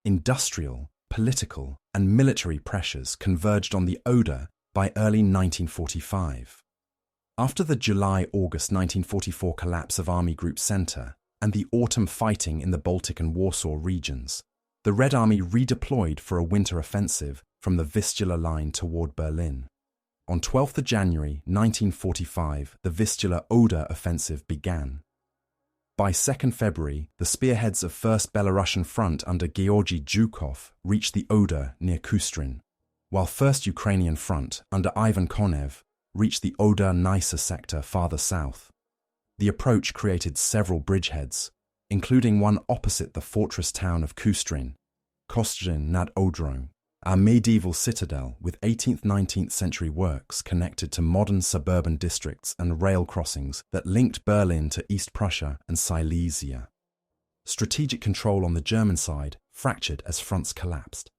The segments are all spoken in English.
Industrial, political, and military pressures converged on the Oder by early 1945. After the July-August 1944 collapse of Army Group Center and the autumn fighting in the Baltic and Warsaw regions, the Red Army redeployed for a winter offensive from the Vistula line toward Berlin. On 12 January 1945, the Vistula-Oder offensive began. By 2 February, the spearheads of 1st Belarusian Front under Georgy Zhukov reached the Oder near Küstrin, while 1st Ukrainian Front under Ivan Konev reached the Oder-Nysa sector farther south. The approach created several bridgeheads, including one opposite the fortress town of Küstrin, Küstrin nad Odrą, a medieval citadel with 18th–19th century works connected to modern suburban districts and rail crossings that linked Berlin to East Prussia and Silesia. Strategic control on the German side fractured as fronts collapsed.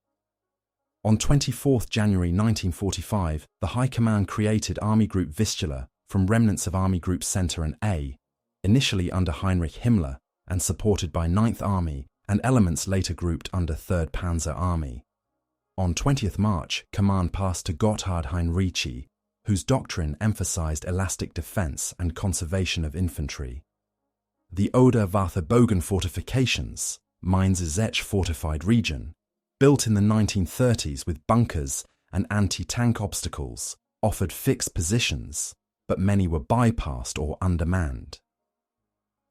On 24 January 1945, the High Command created Army Group Vistula from remnants of Army Group Center and A, initially under Heinrich Himmler and supported by 9th Army and elements later grouped under 3rd Panzer Army. On 20 March, command passed to Gotthard Heinrici, whose doctrine emphasized elastic defense and conservation of infantry. The Oder-Warthe-Bogen fortifications, Mainz-Zech fortified region, built in the 1930s with bunkers and anti-tank obstacles, offered fixed positions, but many were bypassed or undermanned.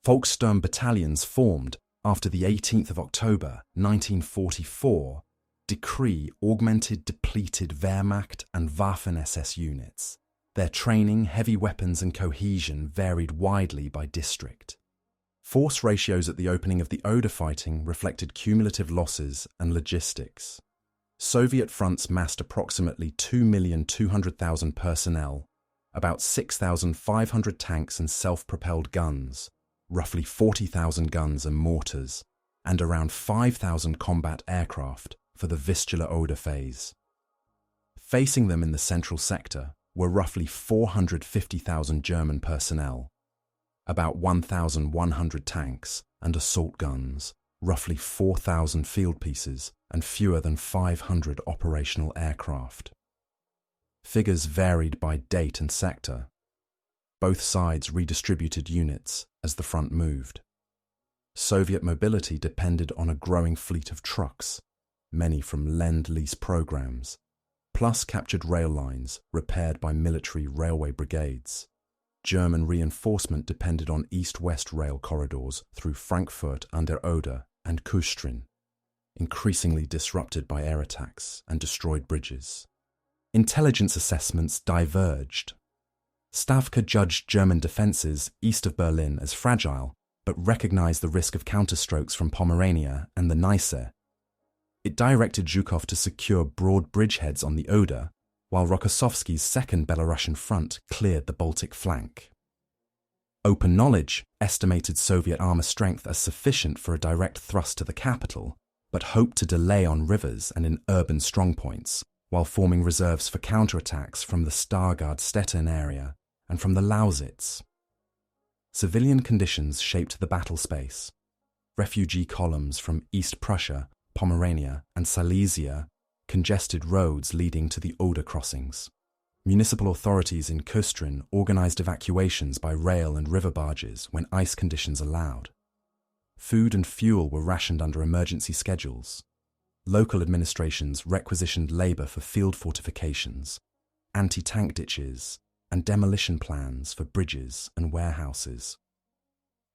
Volkssturm battalions formed after the 18th of October 1944 decree augmented depleted Wehrmacht and Waffen-SS units. Their training, heavy weapons and cohesion varied widely by district. Force ratios at the opening of the Oder fighting reflected cumulative losses and logistics. Soviet fronts massed approximately 2,200,000 personnel, about 6,500 tanks and self-propelled guns, roughly 40,000 guns and mortars, and around 5,000 combat aircraft for the Vistula-Oder phase. Facing them in the central sector were roughly 450,000 German personnel, about 1,100 tanks and assault guns, roughly 4,000 field pieces, and fewer than 500 operational aircraft. Figures varied by date and sector. Both sides redistributed units as the front moved. Soviet mobility depended on a growing fleet of trucks, many from Lend-Lease programs, plus captured rail lines repaired by military railway brigades. German reinforcement depended on east-west rail corridors through Frankfurt an der Oder and Küstrin, increasingly disrupted by air attacks and destroyed bridges. Intelligence assessments diverged. Stavka judged German defences east of Berlin as fragile, but recognized the risk of counterstrokes from Pomerania and the Neisse. It directed Zhukov to secure broad bridgeheads on the Oder, while Rokossovsky's 2nd Belarusian Front cleared the Baltic flank. Open knowledge estimated Soviet armour strength as sufficient for a direct thrust to the capital, but hoped to delay on rivers and in urban strongpoints, while forming reserves for counterattacks from the Stargard-Stettin area and from the Lausitz. Civilian conditions shaped the battle space. Refugee columns from East Prussia, Pomerania and Silesia congested roads leading to the Oder crossings. Municipal authorities in Küstrin organised evacuations by rail and river barges when ice conditions allowed. Food and fuel were rationed under emergency schedules. Local administrations requisitioned labour for field fortifications, anti-tank ditches, and demolition plans for bridges and warehouses.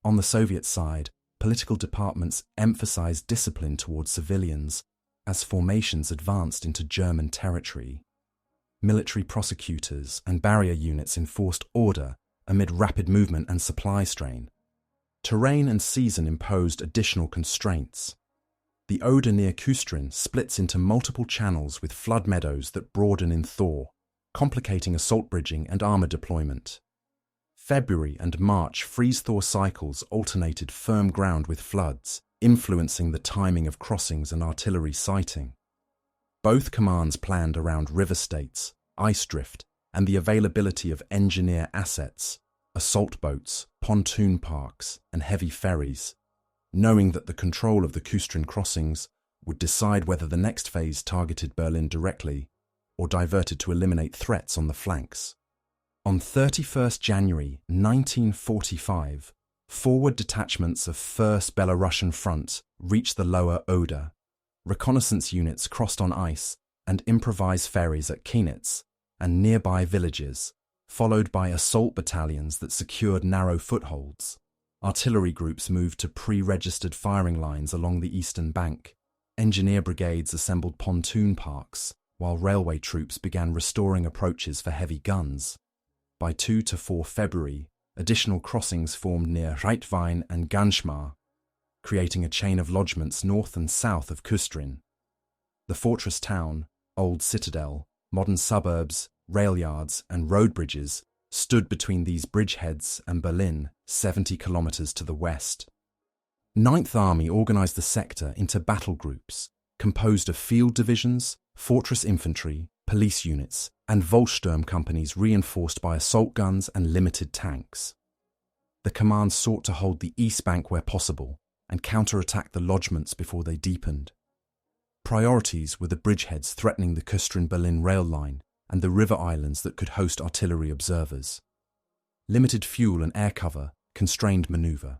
On the Soviet side, political departments emphasized discipline towards civilians as formations advanced into German territory. Military prosecutors and barrier units enforced order amid rapid movement and supply strain. Terrain and season imposed additional constraints. The Oder near Küstrin splits into multiple channels with flood meadows that broaden in thaw, complicating assault bridging and armour deployment. February and March freeze-thaw cycles alternated firm ground with floods, influencing the timing of crossings and artillery sighting. Both commands planned around river states, ice drift, and the availability of engineer assets, assault boats, pontoon parks, and heavy ferries, knowing that the control of the Küstrin crossings would decide whether the next phase targeted Berlin directly or diverted to eliminate threats on the flanks. On 31st January 1945, forward detachments of 1st Belarusian Front reached the lower Oder. Reconnaissance units crossed on ice and improvised ferries at Kienitz and nearby villages, followed by assault battalions that secured narrow footholds. Artillery groups moved to pre-registered firing lines along the eastern bank. Engineer brigades assembled pontoon parks, while railway troops began restoring approaches for heavy guns. By 2 to 4 February, additional crossings formed near Reitwein and Ganschmar, creating a chain of lodgements north and south of Küstrin. The fortress town, old citadel, modern suburbs, rail yards and road bridges stood between these bridgeheads and Berlin, 70 kilometers to the west. 9th Army organized the sector into battle groups, composed of field divisions, fortress infantry, police units, and Volkssturm companies reinforced by assault guns and limited tanks. The command sought to hold the east bank where possible and counterattack the lodgements before they deepened. Priorities were the bridgeheads threatening the Küstrin-Berlin rail line and the river islands that could host artillery observers. Limited fuel and air cover constrained maneuver.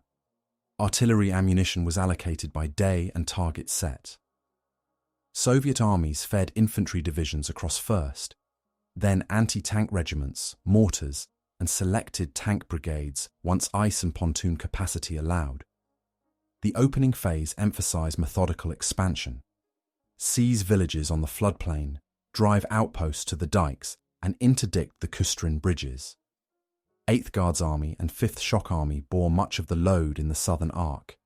Artillery ammunition was allocated by day and target set. Soviet armies fed infantry divisions across 1st, then anti-tank regiments, mortars, and selected tank brigades once ice and pontoon capacity allowed. The opening phase emphasized methodical expansion. Seize villages on the floodplain, drive outposts to the dikes, and interdict the Küstrin bridges. 8th Guards Army and 5th Shock Army bore much of the load in the southern arc.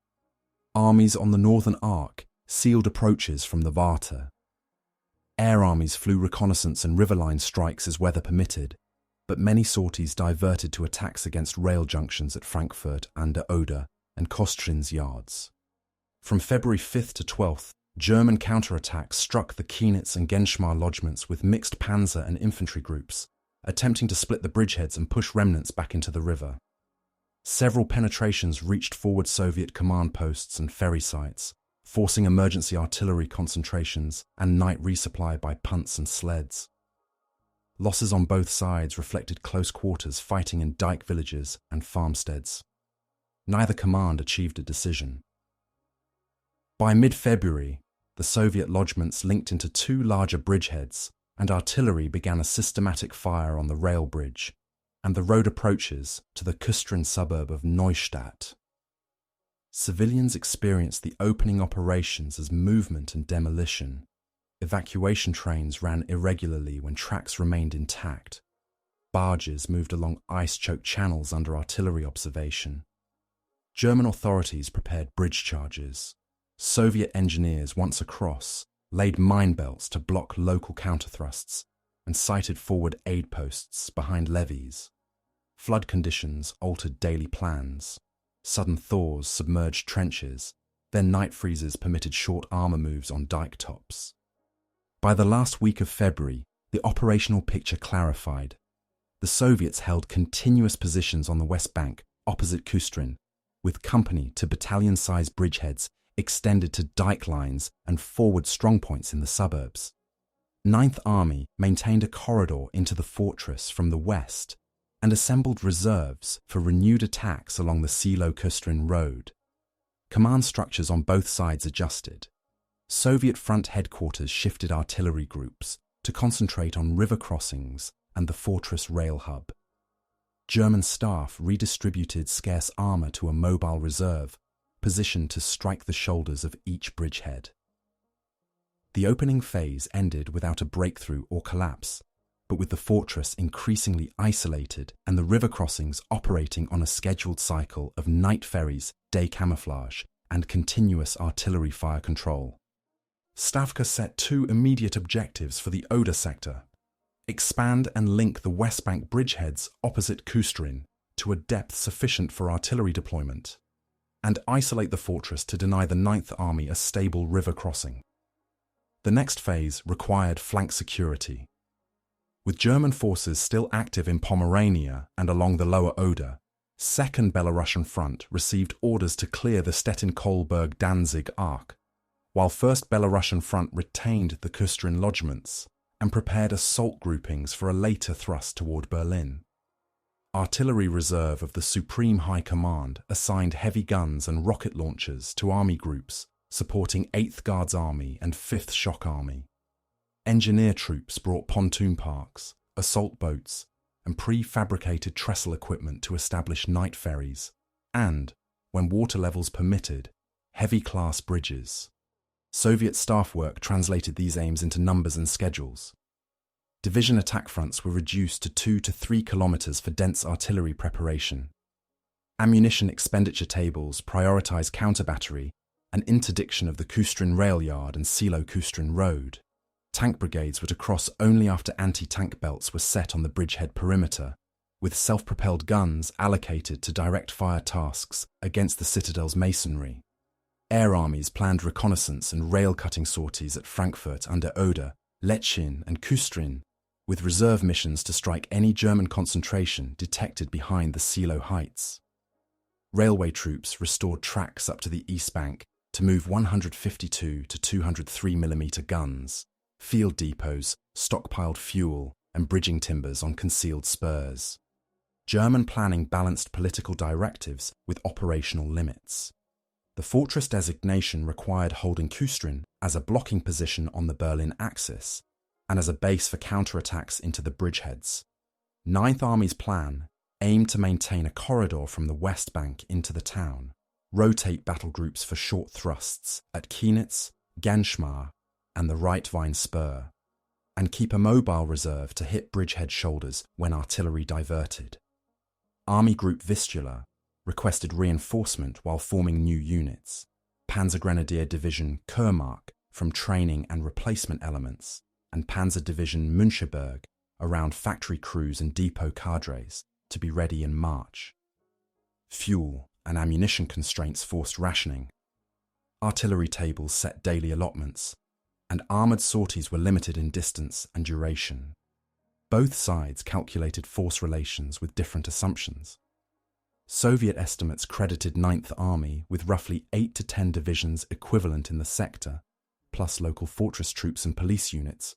Armies on the northern arc sealed approaches from the Wartime. Air armies flew reconnaissance and riverline strikes as weather permitted, but many sorties diverted to attacks against rail junctions at Frankfurt an der Oder and Kostrin's yards. From February 5th to 12th, German counterattacks struck the Kienitz and Ganschmar lodgements with mixed panzer and infantry groups, attempting to split the bridgeheads and push remnants back into the river. Several penetrations reached forward Soviet command posts and ferry sites, forcing emergency artillery concentrations and night resupply by punts and sleds. Losses on both sides reflected close quarters fighting in dike villages and farmsteads. Neither command achieved a decision. By mid-February, the Soviet lodgements linked into 2 larger bridgeheads, and artillery began a systematic fire on the rail bridge and the road approaches to the Küstrin suburb of Neustadt. Civilians experienced the opening operations as movement and demolition. Evacuation trains ran irregularly when tracks remained intact. Barges moved along ice-choked channels under artillery observation. German authorities prepared bridge charges. Soviet engineers, once across, laid mine belts to block local counterthrusts and sited forward aid posts behind levees. Flood conditions altered daily plans. Sudden thaws submerged trenches, then night freezes permitted short armour moves on dike tops. By the last week of February, the operational picture clarified. The Soviets held continuous positions on the West Bank opposite Küstrin, with company to battalion-sized bridgeheads extended to dike lines and forward strongpoints in the suburbs. 9th Army maintained a corridor into the fortress from the west and assembled reserves for renewed attacks along the Silo-Küstrin road. Command structures on both sides adjusted. Soviet front headquarters shifted artillery groups to concentrate on river crossings and the fortress rail hub. German staff redistributed scarce armour to a mobile reserve positioned to strike the shoulders of each bridgehead. The opening phase ended without a breakthrough or collapse, but with the fortress increasingly isolated and the river crossings operating on a scheduled cycle of night ferries, day camouflage, and continuous artillery fire control. Stavka set 2 immediate objectives for the Oder sector: expand and link the West Bank bridgeheads opposite Küstrin to a depth sufficient for artillery deployment, and isolate the fortress to deny the 9th Army a stable river crossing. The next phase required flank security. With German forces still active in Pomerania and along the lower Oder, 2nd Belarusian Front received orders to clear the Stettin-Kolberg-Danzig arc. while First Belarusian Front retained the Küstrin lodgements and prepared assault groupings for a later thrust toward Berlin. Artillery reserve of the Supreme High Command assigned heavy guns and rocket launchers to army groups supporting 8th Guards Army and 5th Shock Army. Engineer troops brought pontoon parks, assault boats, and prefabricated trestle equipment to establish night ferries and, when water levels permitted, heavy-class bridges. Soviet staff work translated these aims into numbers and schedules. Division attack fronts were reduced to 2 to 3 kilometers for dense artillery preparation. Ammunition expenditure tables prioritized counter-battery and interdiction of the Küstrin rail yard and Silo-Küstrin road. Tank brigades were to cross only after anti-tank belts were set on the bridgehead perimeter, with self-propelled guns allocated to direct fire tasks against the citadel's masonry. Air armies planned reconnaissance and rail-cutting sorties at Frankfurt under Oder, Lechtin and Küstrin, with reserve missions to strike any German concentration detected behind the Silo heights. Railway troops restored tracks up to the East Bank to move 152 to 203 mm guns. Field depots stockpiled fuel and bridging timbers on concealed spurs. German planning balanced political directives with operational limits. The fortress designation required holding Küstrin as a blocking position on the Berlin axis and as a base for counterattacks into the bridgeheads. 9th Army's plan aimed to maintain a corridor from the West Bank into the town, rotate battle groups for short thrusts at Kienitz, Genschmar, and the Right-Vine Spur, and keep a mobile reserve to hit bridgehead shoulders when artillery diverted. Army Group Vistula requested reinforcement while forming new units, Panzergrenadier Division Kurmark from training and replacement elements, and Panzer Division Müncheberg around factory crews and depot cadres to be ready in March. Fuel and ammunition constraints forced rationing. Artillery tables set daily allotments, and armoured sorties were limited in distance and duration. Both sides calculated force relations with different assumptions. Soviet estimates credited 9th Army with roughly 8 to 10 divisions equivalent in the sector, plus local fortress troops and police units,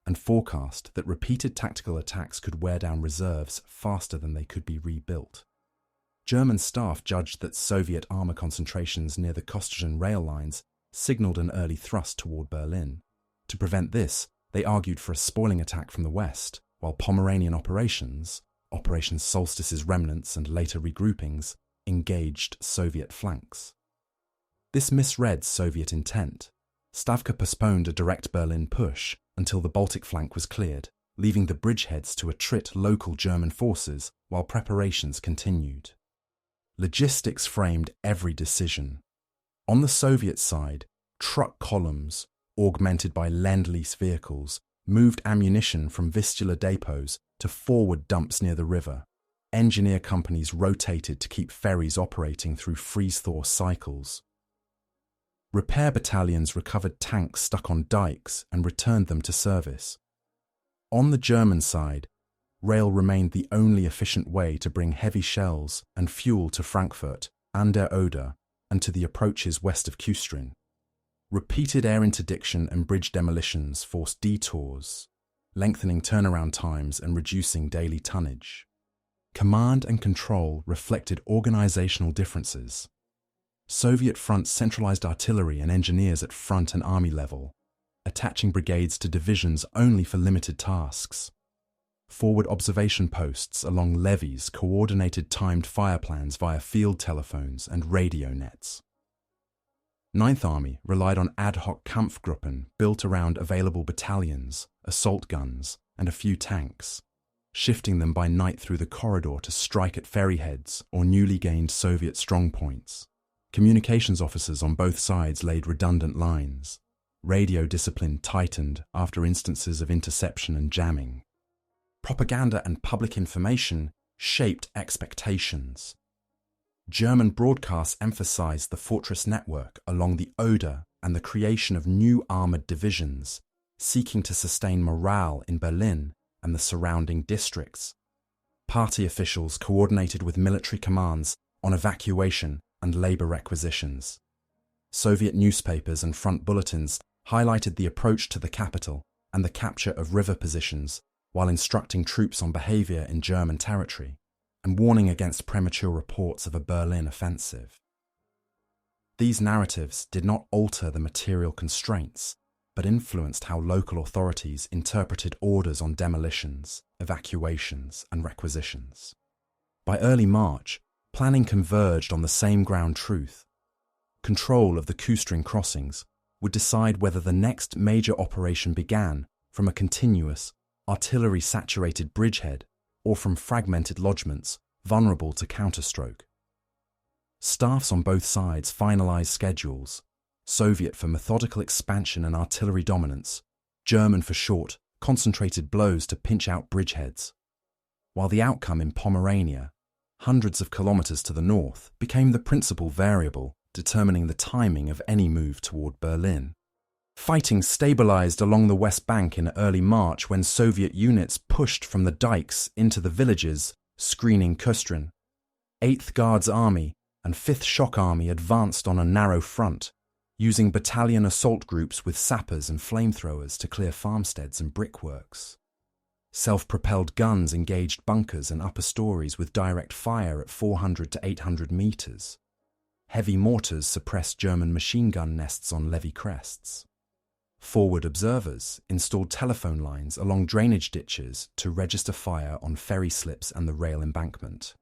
and forecast that repeated tactical attacks could wear down reserves faster than they could be rebuilt. German staff judged that Soviet armour concentrations near the Küstrin rail lines signalled an early thrust toward Berlin. To prevent this, they argued for a spoiling attack from the west, while Pomeranian operations, Operation Solstice's remnants and later regroupings, engaged Soviet flanks. This misread Soviet intent. Stavka postponed a direct Berlin push until the Baltic flank was cleared, leaving the bridgeheads to attrit local German forces while preparations continued. Logistics framed every decision. On the Soviet side, truck columns, augmented by Lend-Lease vehicles, moved ammunition from Vistula depots to forward dumps near the river. Engineer companies rotated to keep ferries operating through freeze-thaw cycles. Repair battalions recovered tanks stuck on dikes and returned them to service. On the German side, rail remained the only efficient way to bring heavy shells and fuel to Frankfurt, an der Oder, and to the approaches west of Küstrin. Repeated air interdiction and bridge demolitions forced detours, lengthening turnaround times and reducing daily tonnage. Command and control reflected organizational differences. Soviet fronts centralized artillery and engineers at front and army level, attaching brigades to divisions only for limited tasks. Forward observation posts along levees coordinated timed fire plans via field telephones and radio nets. 9th Army relied on ad hoc Kampfgruppen built around available battalions, assault guns, and a few tanks, shifting them by night through the corridor to strike at ferryheads or newly gained Soviet strongpoints. Communications officers on both sides laid redundant lines. Radio discipline tightened after instances of interception and jamming. Propaganda and public information shaped expectations. German broadcasts emphasized the fortress network along the Oder and the creation of new armored divisions, seeking to sustain morale in Berlin and the surrounding districts. Party officials coordinated with military commands on evacuation and labor requisitions. Soviet newspapers and front bulletins highlighted the approach to the capital and the capture of river positions while instructing troops on behavior in German territory and warning against premature reports of a Berlin offensive. These narratives did not alter the material constraints, but influenced how local authorities interpreted orders on demolitions, evacuations, and requisitions. By early March, planning converged on the same ground truth. Control of the Küstrin crossings would decide whether the next major operation began from a continuous, artillery-saturated bridgehead or from fragmented lodgements vulnerable to counterstroke. Staffs on both sides finalized schedules, Soviet for methodical expansion and artillery dominance, German for short, concentrated blows to pinch out bridgeheads, while the outcome in Pomerania, hundreds of kilometers to the north, became the principal variable determining the timing of any move toward Berlin. Fighting stabilized along the West Bank in early March when Soviet units pushed from the dikes into the villages, screening Küstrin. 8th Guards Army and 5th Shock Army advanced on a narrow front, using battalion assault groups with sappers and flamethrowers to clear farmsteads and brickworks. Self-propelled guns engaged bunkers and upper stories with direct fire at 400 to 800 meters. Heavy mortars suppressed German machine gun nests on levee crests. Forward observers installed telephone lines along drainage ditches to register fire on ferry slips and the rail embankment.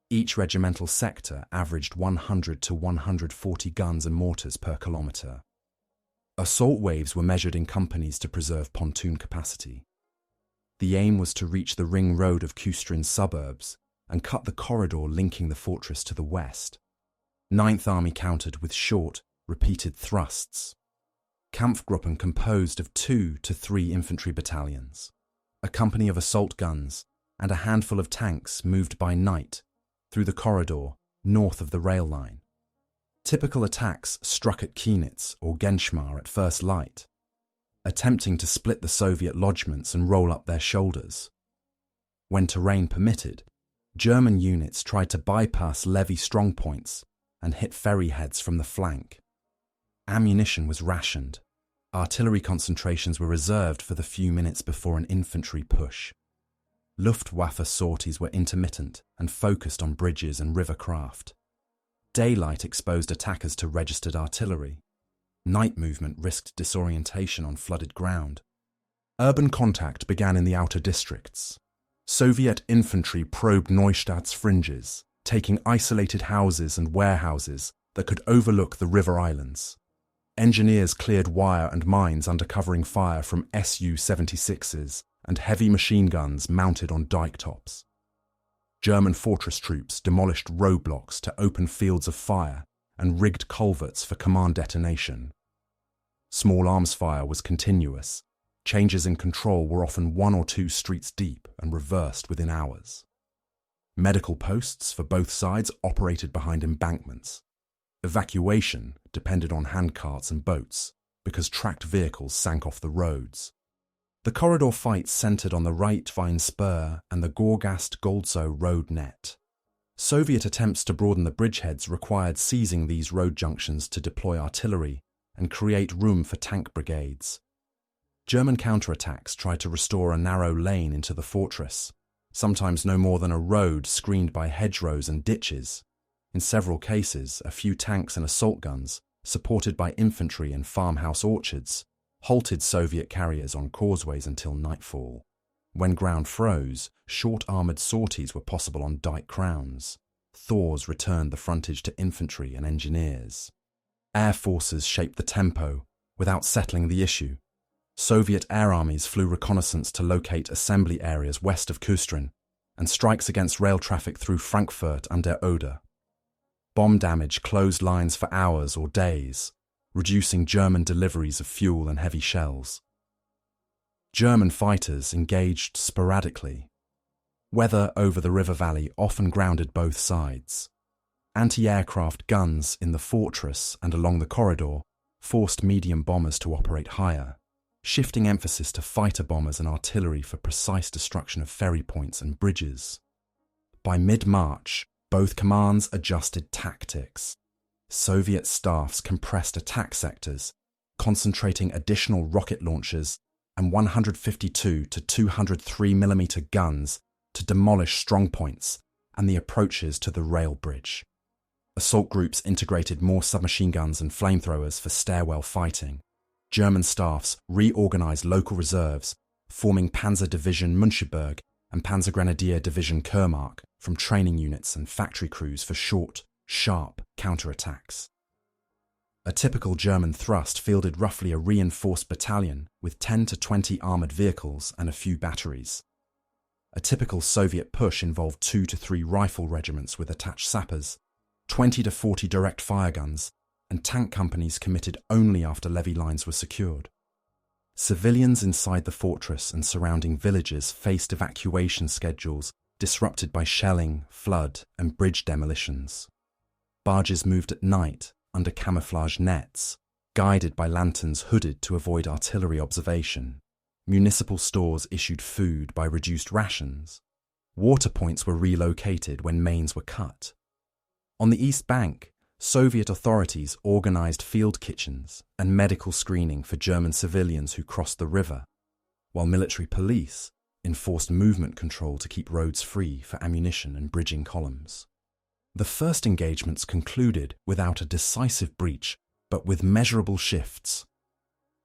Each regimental sector averaged 100 to 140 guns and mortars per kilometre. Assault waves were measured in companies to preserve pontoon capacity. The aim was to reach the ring road of Küstrin's suburbs and cut the corridor linking the fortress to the west. 9th Army countered with short, repeated thrusts. Kampfgruppen composed of 2 to 3 infantry battalions. A company of assault guns and a handful of tanks moved by night through the corridor north of the rail line. Typical attacks struck at Kienitz or Genschmar at first light, attempting to split the Soviet lodgements and roll up their shoulders. When terrain permitted, German units tried to bypass levee strongpoints and hit ferry heads from the flank. Ammunition was rationed. Artillery concentrations were reserved for the few minutes before an infantry push. Luftwaffe sorties were intermittent and focused on bridges and river craft. Daylight exposed attackers to registered artillery. Night movement risked disorientation on flooded ground. Urban contact began in the outer districts. Soviet infantry probed Neustadt's fringes, taking isolated houses and warehouses that could overlook the river islands. Engineers cleared wire and mines under covering fire from Su-76s and heavy machine guns mounted on dike tops. German fortress troops demolished roadblocks to open fields of fire and rigged culverts for command detonation. Small arms fire was continuous. Changes in control were often 1 or 2 streets deep and reversed within hours. Medical posts for both sides operated behind embankments. Evacuation depended on handcarts and boats because tracked vehicles sank off the roads. The corridor fight centered on the Rhein spur and the Gorgast-Goldzow road net. Soviet attempts to broaden the bridgeheads required seizing these road junctions to deploy artillery and create room for tank brigades. German counterattacks tried to restore a narrow lane into the fortress, sometimes no more than a road screened by hedgerows and ditches. In several cases, a few tanks and assault guns, supported by infantry in farmhouse orchards, halted Soviet carriers on causeways until nightfall. When ground froze, short armoured sorties were possible on dike crowns. Thaws returned the frontage to infantry and engineers. Air forces shaped the tempo without settling the issue. Soviet air armies flew reconnaissance to locate assembly areas west of Küstrin and strikes against rail traffic through Frankfurt and der Oder. Bomb damage closed lines for hours or days, reducing German deliveries of fuel and heavy shells. German fighters engaged sporadically. Weather over the river valley often grounded both sides. Anti-aircraft guns in the fortress and along the corridor forced medium bombers to operate higher, shifting emphasis to fighter bombers and artillery for precise destruction of ferry points and bridges. By mid-March, both commands adjusted tactics. Soviet staffs compressed attack sectors, concentrating additional rocket launchers and 152 to 203 mm guns to demolish strongpoints and the approaches to the rail bridge. Assault groups integrated more submachine guns and flamethrowers for stairwell fighting. German staffs reorganized local reserves, forming Panzer Division Müncheberg and Panzergrenadier Division Kurmark from training units and factory crews for short, sharp counterattacks. A typical German thrust fielded roughly a reinforced battalion with 10 to 20 armoured vehicles and a few batteries. A typical Soviet push involved 2 to 3 rifle regiments with attached sappers, 20 to 40 direct fire guns, and tank companies committed only after levy lines were secured. Civilians inside the fortress and surrounding villages faced evacuation schedules disrupted by shelling, flood, and bridge demolitions. Barges moved at night under camouflage nets, guided by lanterns hooded to avoid artillery observation. Municipal stores issued food by reduced rations. Water points were relocated when mains were cut. On the East Bank, Soviet authorities organized field kitchens and medical screening for German civilians who crossed the river, while military police enforced movement control to keep roads free for ammunition and bridging columns. The first engagements concluded without a decisive breach, but with measurable shifts.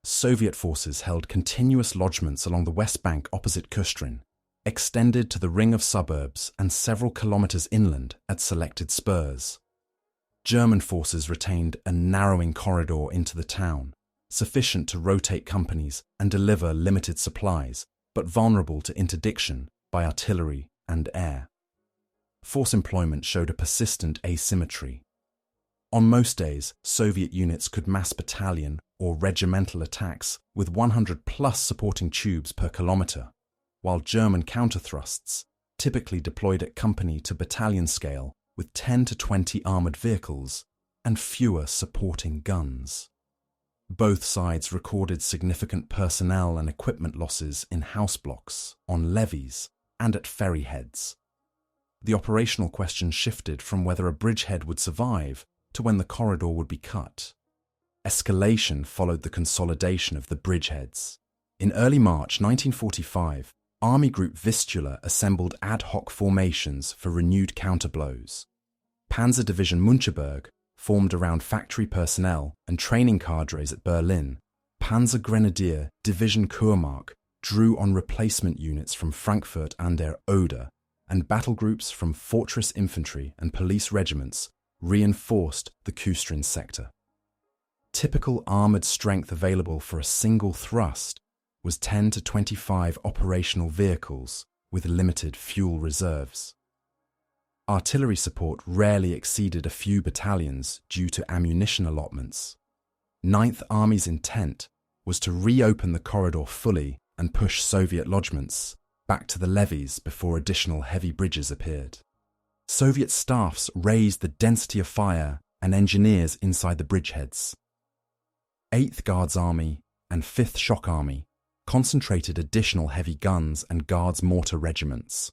Soviet forces held continuous lodgements along the West Bank opposite Küstrin, extended to the ring of suburbs and several kilometers inland at selected spurs. German forces retained a narrowing corridor into the town, sufficient to rotate companies and deliver limited supplies, but vulnerable to interdiction by artillery and air. Force employment showed a persistent asymmetry. On most days, Soviet units could mass battalion or regimental attacks with 100+ supporting tubes per kilometre, while German counterthrusts, typically deployed at company to battalion scale with 10 to 20 armoured vehicles and fewer supporting guns. Both sides recorded significant personnel and equipment losses in house blocks, on levees, and at ferry heads. The operational question shifted from whether a bridgehead would survive to when the corridor would be cut. Escalation followed the consolidation of the bridgeheads. In early March 1945, Army Group Vistula assembled ad hoc formations for renewed counterblows. Panzer Division Müncheberg formed around factory personnel and training cadres at Berlin. Panzergrenadier Division Kurmark drew on replacement units from Frankfurt an der Oder, and battle groups from fortress infantry and police regiments reinforced the Küstrin sector. Typical armoured strength available for a single thrust was 10 to 25 operational vehicles with limited fuel reserves. Artillery support rarely exceeded a few battalions due to ammunition allotments. 9th Army's intent was to reopen the corridor fully and push Soviet lodgements back to the levees before additional heavy bridges appeared. Soviet staffs raised the density of fire and engineers inside the bridgeheads. 8th Guards Army and 5th Shock Army concentrated additional heavy guns and Guards mortar regiments,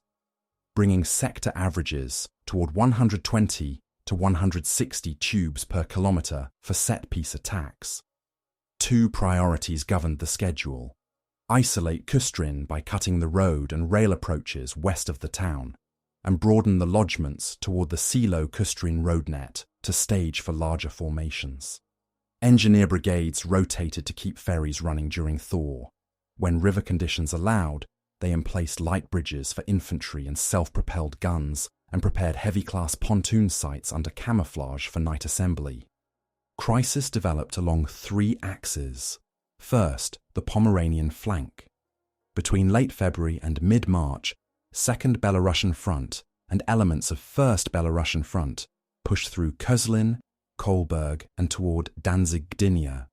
bringing sector averages toward 120 to 160 tubes per kilometre for set-piece attacks. 2 priorities governed the schedule: isolate Küstrin by cutting the road and rail approaches west of the town, and broaden the lodgements toward the Silo-Küstrin road net to stage for larger formations. Engineer brigades rotated to keep ferries running during thaw. When river conditions allowed, they emplaced light bridges for infantry and self-propelled guns and prepared heavy-class pontoon sites under camouflage for night assembly. Crisis developed along 3 axes. First, the Pomeranian flank. Between late February and mid-March, 2nd Belarusian Front and elements of 1st Belarusian Front pushed through Köslin, Kolberg and toward Danzig-Gdynia,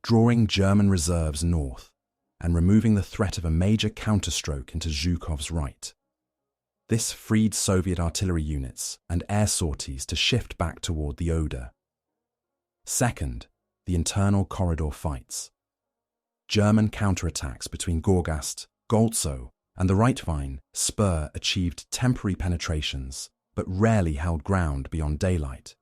drawing German reserves north and removing the threat of a major counterstroke into Zhukov's right. This freed Soviet artillery units and air sorties to shift back toward the Oder. Second, the internal corridor fights. German counterattacks between Gorgast, Goltzow, and the Rhein spur achieved temporary penetrations, but rarely held ground beyond daylight.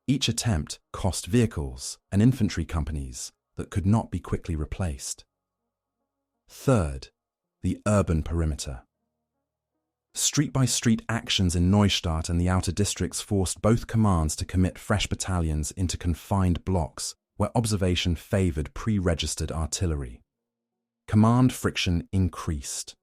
Each attempt cost vehicles and infantry companies that could not be quickly replaced. Third, the urban perimeter. Street-by-street actions in Neustadt and the outer districts forced both commands to commit fresh battalions into confined blocks where observation favoured pre-registered artillery. Command friction increased.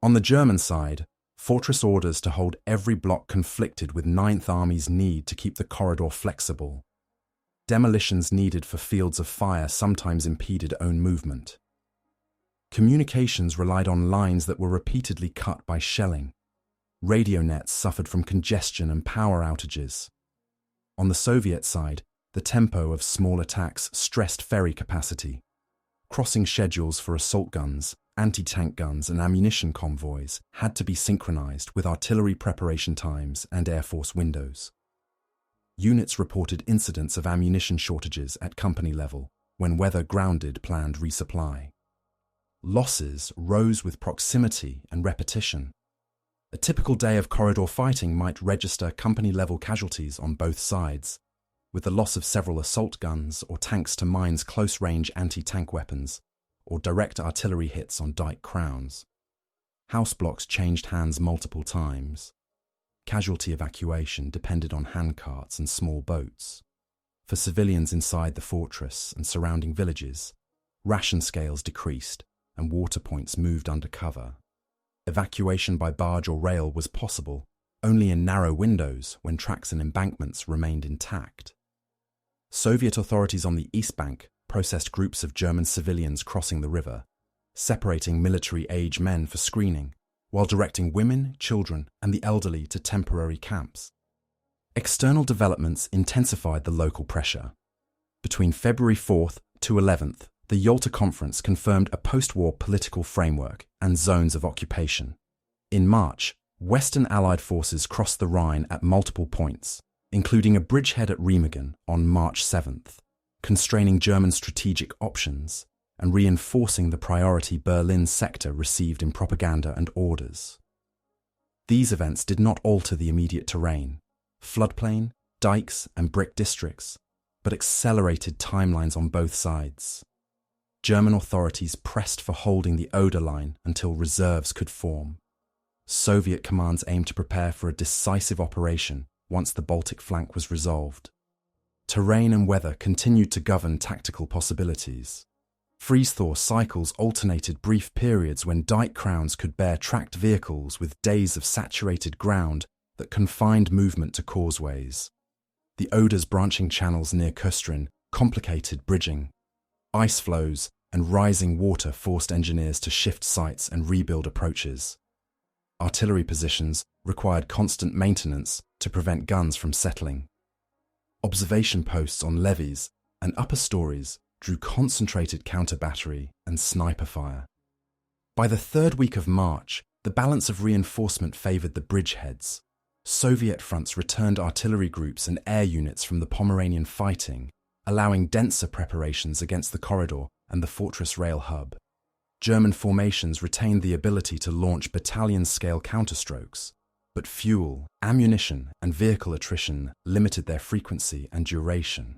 On the German side, fortress orders to hold every block conflicted with Ninth Army's need to keep the corridor flexible. Demolitions needed for fields of fire sometimes impeded own movement. Communications relied on lines that were repeatedly cut by shelling. Radio nets suffered from congestion and power outages. On the Soviet side, the tempo of small attacks stressed ferry capacity. Crossing schedules for assault guns, anti-tank guns and ammunition convoys had to be synchronized with artillery preparation times and Air Force windows. Units reported incidents of ammunition shortages at company level when weather grounded planned resupply. Losses rose with proximity and repetition. A typical day of corridor fighting might register company-level casualties on both sides, with the loss of several assault guns or tanks to mines close-range anti-tank weapons, or direct artillery hits on dike crowns. House blocks changed hands multiple times. Casualty evacuation depended on handcarts and small boats. For civilians inside the fortress and surrounding villages, ration scales decreased and water points moved under cover. Evacuation by barge or rail was possible only in narrow windows when tracks and embankments remained intact. Soviet authorities on the East Bank processed groups of German civilians crossing the river, separating military-age men for screening, while directing women, children, and the elderly to temporary camps. External developments intensified the local pressure. Between February 4th to 11th, the Yalta Conference confirmed a post-war political framework and zones of occupation. In March, Western Allied forces crossed the Rhine at multiple points, including a bridgehead at Remagen on March 7th, constraining German strategic options and reinforcing the priority Berlin sector received in propaganda and orders. These events did not alter the immediate terrain, floodplain, dikes, and brick districts, but accelerated timelines on both sides. German authorities pressed for holding the Oder line until reserves could form. Soviet commands aimed to prepare for a decisive operation once the Baltic flank was resolved. Terrain and weather continued to govern tactical possibilities. Freeze-thaw cycles alternated brief periods when dike crowns could bear tracked vehicles with days of saturated ground that confined movement to causeways. The Oder's branching channels near Küstrin complicated bridging. Ice flows and rising water forced engineers to shift sites and rebuild approaches. Artillery positions required constant maintenance to prevent guns from settling. Observation posts on levees and upper stories drew concentrated counter-battery and sniper fire. By the third week of March, the balance of reinforcement favoured the bridgeheads. Soviet fronts returned artillery groups and air units from the Pomeranian fighting, allowing denser preparations against the corridor and the fortress rail hub. German formations retained the ability to launch battalion-scale counterstrokes, but fuel, ammunition, and vehicle attrition limited their frequency and duration.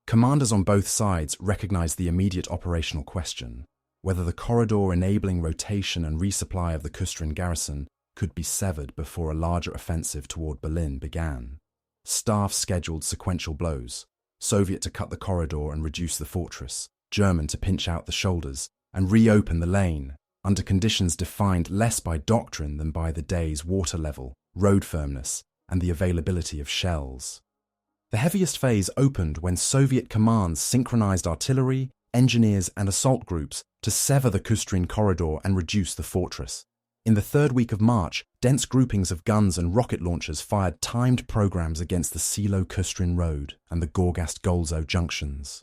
Commanders on both sides recognized the immediate operational question, whether the corridor enabling rotation and resupply of the Küstrin garrison could be severed before a larger offensive toward Berlin began. Staff scheduled sequential blows, Soviet to cut the corridor and reduce the fortress, German to pinch out the shoulders and reopen the lane, under conditions defined less by doctrine than by the day's water level, road firmness, and the availability of shells. The heaviest phase opened when Soviet commands synchronized artillery, engineers, and assault groups to sever the Küstrin corridor and reduce the fortress. In the third week of March, dense groupings of guns and rocket launchers fired timed programs against the Silo-Küstrin Road and the Gorgast-Golzo junctions,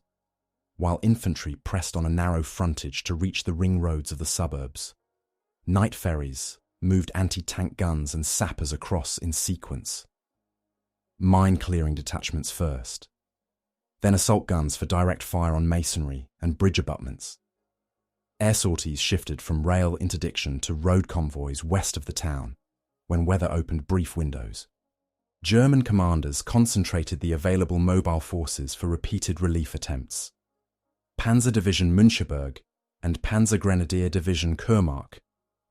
while infantry pressed on a narrow frontage to reach the ring roads of the suburbs. Night ferries moved anti-tank guns and sappers across in sequence. Mine-clearing detachments first, then assault guns for direct fire on masonry and bridge abutments. Air sorties shifted from rail interdiction to road convoys west of the town, when weather opened brief windows. German commanders concentrated the available mobile forces for repeated relief attempts. Panzer Division Müncheberg and Panzer Grenadier Division Kurmark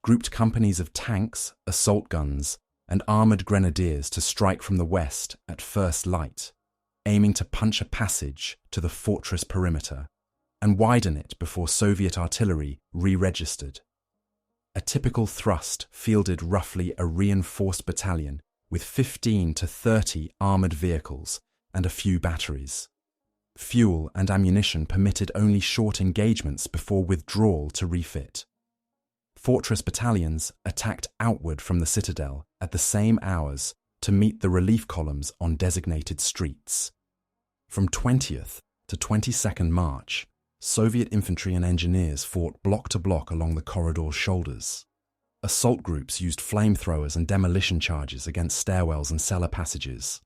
grouped companies of tanks, assault guns, and armoured grenadiers to strike from the west at first light, aiming to punch a passage to the fortress perimeter and widen it before Soviet artillery re-registered. A typical thrust fielded roughly a reinforced battalion with 15 to 30 armoured vehicles and a few batteries. Fuel and ammunition permitted only short engagements before withdrawal to refit. Fortress battalions attacked outward from the citadel at the same hours to meet the relief columns on designated streets. From 20th to 22nd March, Soviet infantry and engineers fought block to block along the corridor's shoulders. Assault groups used flamethrowers and demolition charges against stairwells and cellar passages.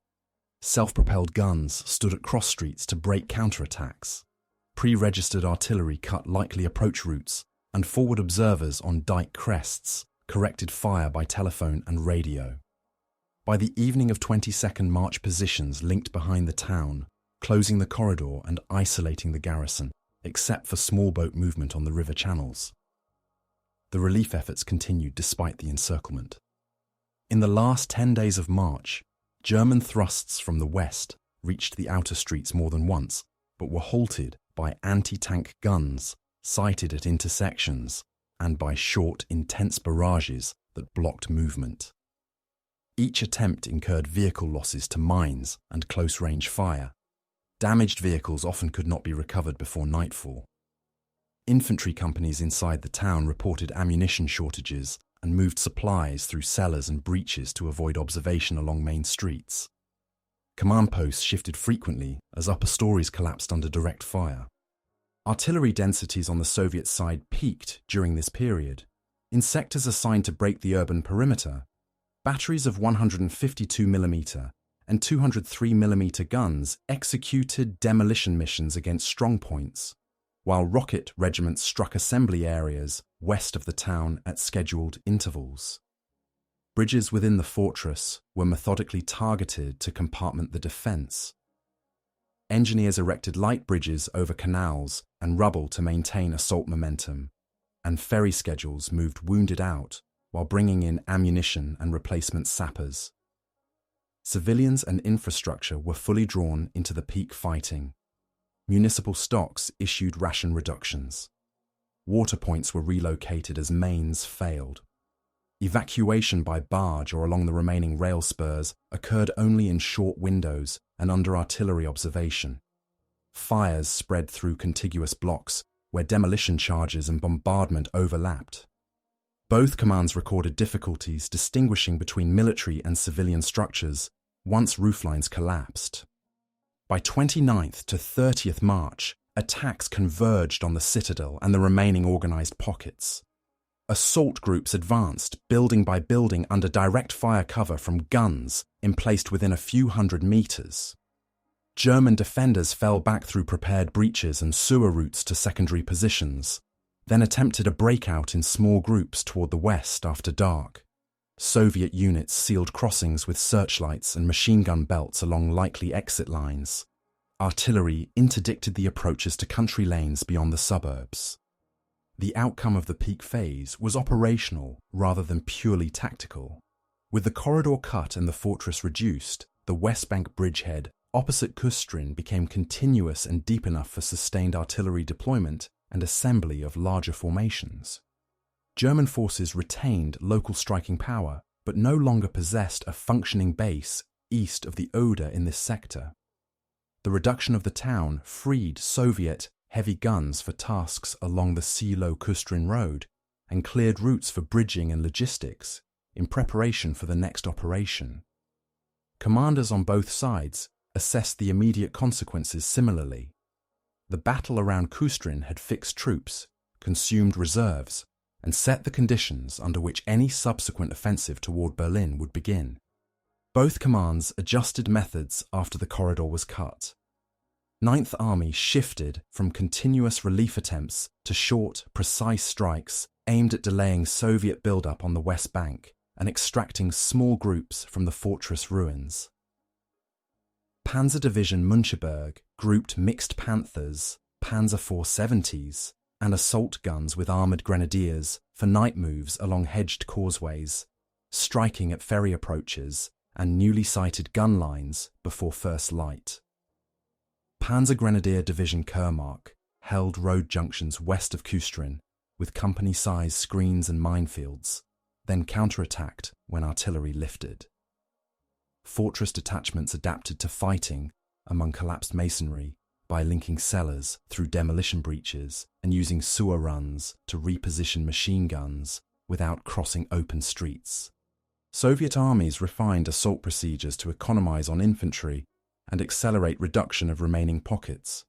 Self-propelled guns stood at cross streets to break counterattacks. Pre-registered artillery cut likely approach routes, and forward observers on dike crests corrected fire by telephone and radio. By the evening of 22nd March, positions linked behind the town, closing the corridor and isolating the garrison, except for small boat movement on the river channels. The relief efforts continued despite the encirclement. In the last 10 days of March, German thrusts from the west reached the outer streets more than once, but were halted by anti-tank guns sighted at intersections and by short, intense barrages that blocked movement. Each attempt incurred vehicle losses to mines and close-range fire. Damaged vehicles often could not be recovered before nightfall. Infantry companies inside the town reported ammunition shortages and moved supplies through cellars and breaches to avoid observation along main streets. Command posts shifted frequently as upper stories collapsed under direct fire. Artillery densities on the Soviet side peaked during this period. In sectors assigned to break the urban perimeter, batteries of 152mm and 203mm guns executed demolition missions against strongpoints, while rocket regiments struck assembly areas west of the town at scheduled intervals. Bridges within the fortress were methodically targeted to compartment the defence. Engineers erected light bridges over canals and rubble to maintain assault momentum, and ferry schedules moved wounded out while bringing in ammunition and replacement sappers. Civilians and infrastructure were fully drawn into the peak fighting. Municipal stocks issued ration reductions. Water points were relocated as mains failed. Evacuation by barge or along the remaining rail spurs occurred only in short windows and under artillery observation. Fires spread through contiguous blocks where demolition charges and bombardment overlapped. Both commands recorded difficulties distinguishing between military and civilian structures once rooflines collapsed. By 29th to 30th March, attacks converged on the citadel and the remaining organized pockets. Assault groups advanced, building by building, under direct fire cover from guns emplaced within a few hundred meters. German defenders fell back through prepared breaches and sewer routes to secondary positions, then attempted a breakout in small groups toward the west after dark. Soviet units sealed crossings with searchlights and machine gun belts along likely exit lines. Artillery interdicted the approaches to country lanes beyond the suburbs. The outcome of the peak phase was operational rather than purely tactical. With the corridor cut and the fortress reduced, the West Bank bridgehead opposite Küstrin became continuous and deep enough for sustained artillery deployment and assembly of larger formations. German forces retained local striking power, but no longer possessed a functioning base east of the Oder in this sector. The reduction of the town freed Soviet heavy guns for tasks along the Silo-Küstrin road and cleared routes for bridging and logistics in preparation for the next operation. Commanders on both sides assessed the immediate consequences similarly. The battle around Küstrin had fixed troops, consumed reserves, and set the conditions under which any subsequent offensive toward Berlin would begin. Both commands adjusted methods after the corridor was cut. Ninth Army shifted from continuous relief attempts to short, precise strikes aimed at delaying Soviet buildup on the West Bank and extracting small groups from the fortress ruins. Panzer Division Müncheberg grouped mixed Panthers, Panzer 470s, and assault guns with armoured grenadiers for night moves along hedged causeways, striking at ferry approaches and newly sighted gun lines before first light. Panzer Grenadier Division Kurmark held road junctions west of Küstrin with company-sized screens and minefields, then counterattacked when artillery lifted. Fortress detachments adapted to fighting among collapsed masonry by linking cellars through demolition breaches and using sewer runs to reposition machine guns without crossing open streets. Soviet armies refined assault procedures to economize on infantry and accelerate reduction of remaining pockets.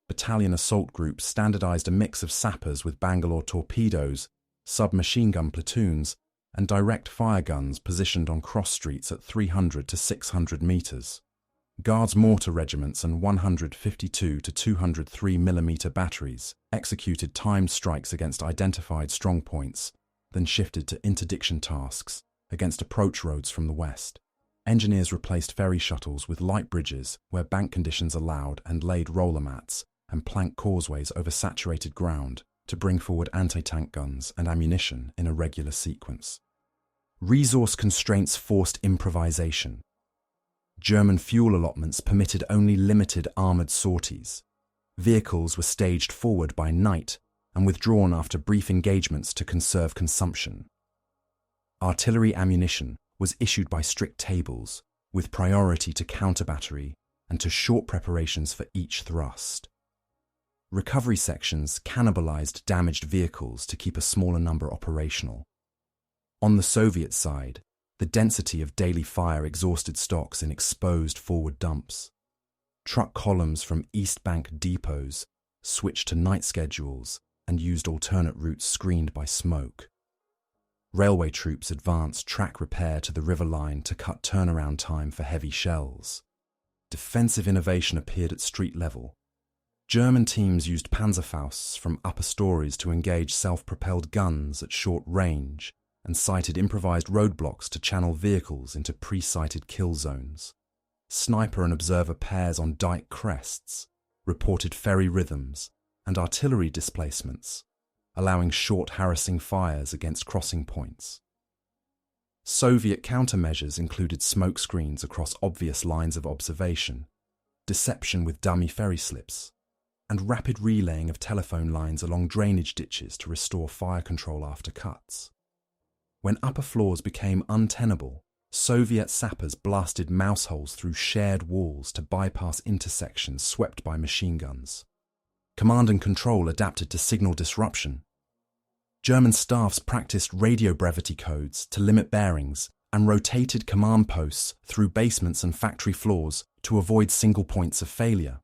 Battalion assault groups standardized a mix of sappers with Bangalore torpedoes, submachine gun platoons, and direct fire guns positioned on cross streets at 300 to 600 meters. Guards mortar regiments and 152 to 203 mm batteries executed timed strikes against identified strongpoints, then shifted to interdiction tasks against approach roads from the west. Engineers replaced ferry shuttles with light bridges where bank conditions allowed and laid roller mats and plank causeways over saturated ground to bring forward anti-tank guns and ammunition in a regular sequence. Resource constraints forced improvisation. German fuel allotments permitted only limited armoured sorties. Vehicles were staged forward by night and withdrawn after brief engagements to conserve consumption. Artillery ammunition was issued by strict tables, with priority to counter-battery and to short preparations for each thrust. Recovery sections cannibalized damaged vehicles to keep a smaller number operational. On the Soviet side, the density of daily fire exhausted stocks in exposed forward dumps. Truck columns from East Bank depots switched to night schedules and used alternate routes screened by smoke. Railway troops advanced track repair to the river line to cut turnaround time for heavy shells. Defensive innovation appeared at street level. German teams used Panzerfausts from upper stories to engage self-propelled guns at short range and sited improvised roadblocks to channel vehicles into pre-sighted kill zones. Sniper and observer pairs on dike crests reported ferry rhythms and artillery displacements, allowing short harassing fires against crossing points. Soviet countermeasures included smoke screens across obvious lines of observation, deception with dummy ferry slips, and rapid relaying of telephone lines along drainage ditches to restore fire control after cuts. When upper floors became untenable, Soviet sappers blasted mouse holes through shared walls to bypass intersections swept by machine guns. Command and control adapted to signal disruption. German staffs practiced radio brevity codes to limit bearings and rotated command posts through basements and factory floors to avoid single points of failure.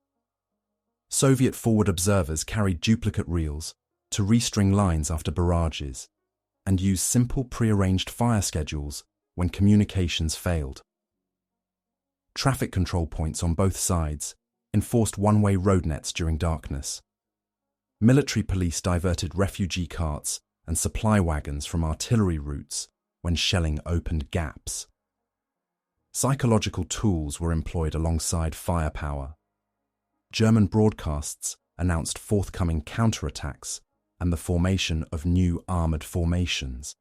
Soviet forward observers carried duplicate reels to restring lines after barrages and used simple prearranged fire schedules when communications failed. Traffic control points on both sides enforced one-way road nets during darkness. Military police diverted refugee carts and supply wagons from artillery routes when shelling opened gaps. Psychological tools were employed alongside firepower. German broadcasts announced forthcoming counterattacks and the formation of new armoured formations,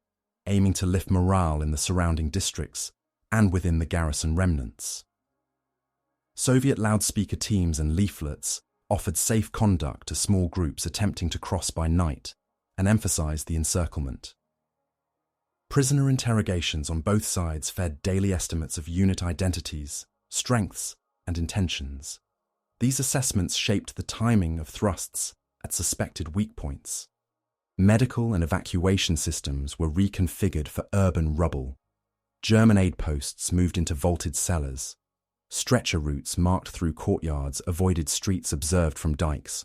aiming to lift morale in the surrounding districts and within the garrison remnants. Soviet loudspeaker teams and leaflets offered safe conduct to small groups attempting to cross by night and emphasized the encirclement. Prisoner interrogations on both sides fed daily estimates of unit identities, strengths, and intentions. These assessments shaped the timing of thrusts at suspected weak points. Medical and evacuation systems were reconfigured for urban rubble. German aid posts moved into vaulted cellars. Stretcher routes marked through courtyards avoided streets observed from dikes.